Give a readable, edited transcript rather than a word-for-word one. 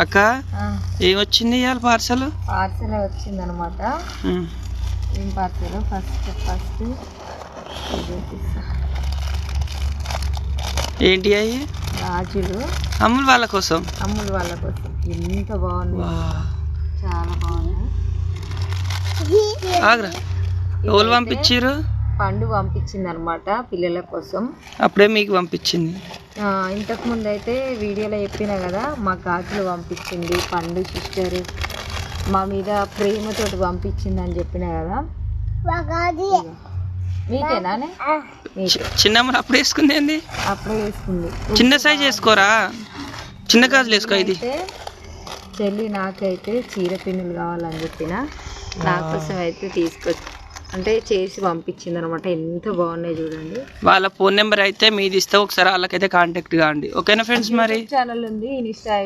అక్క ఏమొచ్చింది ఇవాళ పార్సల్ వచ్చింది అనమాట. ఏం పార్సల్? ఫస్ట్ ఏంటి అవి? గాజులు అమ్ములు వాళ్ళ కోసం. ఎంత బాగున్నాయి, చాలా బాగున్నాయి. ఆగ్రా ఎవరు పంపించారు? పండు పంపించింది అనమాట పిల్లల కోసం. అప్పుడే మీకు పంపించింది. ఇంతకు ముందు అయితే వీడియోలో చెప్పినా కదా, మా గాజులు పంపించింది పండు సిస్టర్, మా మీద ప్రేమతోటి పంపించింది అని చెప్పినా కదా. మీకేనా? చిన్నమ్మ అప్పుడు వేసుకుంది ఏంది? అప్పుడే వేసుకుంది. చిన్న సైజ్ వేసుకోరా, చిన్న గాజులు వేసుకో. ఇది చెల్లి నాకైతే చీర పిన్నులు కావాలని చెప్పిన, నా కోసం అయితే అంటే చేసి పంపించింది అనమాట. ఎంత బాగున్నాయి చూడండి. వాళ్ళ ఫోన్ నెంబర్ అయితే మీది ఇస్తే ఒకసారి వాళ్ళకైతే కాంటాక్ట్ కాండి. ఓకేనా ఫ్రెండ్స్? మరి ఛానల్ ఉంది, ఇన్స్టా